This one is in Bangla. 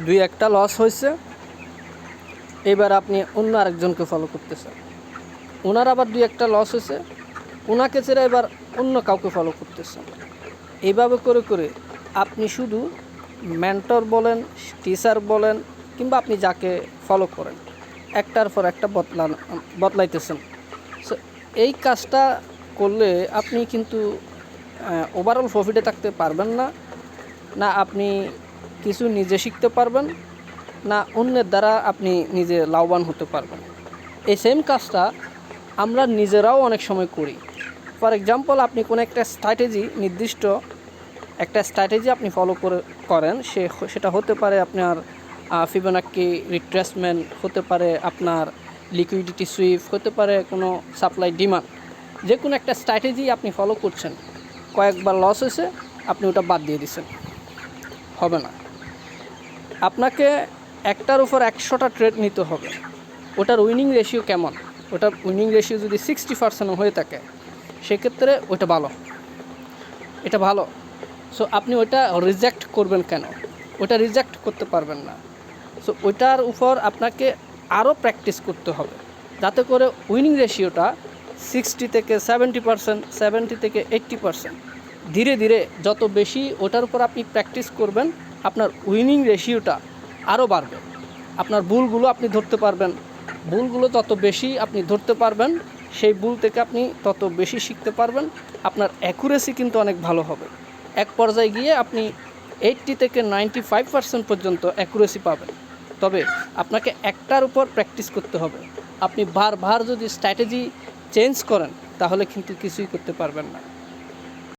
দুই একটা লস হয়েছে, এবার আপনি অন্য আরেকজনকে ফলো করতেছেন, ওনার আবার দুই একটা লস হয়েছে, ওনাকে ছেড়ে এবার অন্য কাউকে ফলো করতেছেন। এইভাবে করে করে আপনি শুধু মেন্টর বলেন, টিচার বলেন, কিংবা আপনি যাকে ফলো করেন, একটার পর একটা বদলাইতেছেন। সো এই কাজটা করলে আপনি কিন্তু ওভারঅল প্রফিটে থাকতে পারবেন না, না আপনি কিছু নিজে শিখতে পারবেন, না অন্যের দ্বারা আপনি নিজে লাভবান হতে পারবেন। এই সেম কাজটা আমরা নিজেরাও অনেক সময় করি। ফর এক্সাম্পল, আপনি কোনো একটা স্ট্র্যাটেজি, নির্দিষ্ট একটা স্ট্র্যাটেজি আপনি ফলো করেন, সেটা হতে পারে আপনার ফিবোনাক্কি রিট্রেসমেন্ট, হতে পারে আপনার লিকুইডিটি সুইপ, হতে পারে কোনো সাপ্লাই ডিমান্ড। যে কোনো একটা স্ট্র্যাটেজি আপনি ফলো করছেন, কয়েকবার লস হয়েছে, আপনি ওটা বাদ দিয়ে দিচ্ছেন, হবে না। আপনাকে একটার উপর 100টা ট্রেড নিতে হবে। ওটার উইনিং রেশিও কেমন? ওটার উইনিং রেশিও যদি 60% হয়ে থাকে, সেক্ষেত্রে ওটা ভালো, এটা ভালো। সো আপনি ওটা রিজেক্ট করবেন কেন? ওটা রিজেক্ট করতে পারবেন না। সো ওইটার উপর আপনাকে আরও প্র্যাকটিস করতে হবে, যাতে করে উইনিং রেশিওটা 60 থেকে 70%, 70 থেকে 80%, ধীরে ধীরে যত বেশি ওটার উপর আপনি প্র্যাকটিস করবেন, আপনার উইনিং রেশিওটা আরও বাড়বে। আপনার ভুলগুলো আপনি ধরতে পারবেন, ভুলগুলো যত বেশি আপনি ধরতে পারবেন, সেই ভুল থেকে আপনি তত বেশি শিখতে পারবেন। আপনার অ্যাকুরেসি কিন্তু অনেক ভালো হবে। এক পর্যায়ে গিয়ে আপনি 80 থেকে 95% পর্যন্ত অ্যাকুরেসি পাবেন। তবে আপনাকে একটার উপর প্র্যাকটিস করতে হবে। আপনি বারবার যদি স্ট্র্যাটেজি চেঞ্জ করেন, তাহলে কিন্তু কিছুই করতে পারবেন না।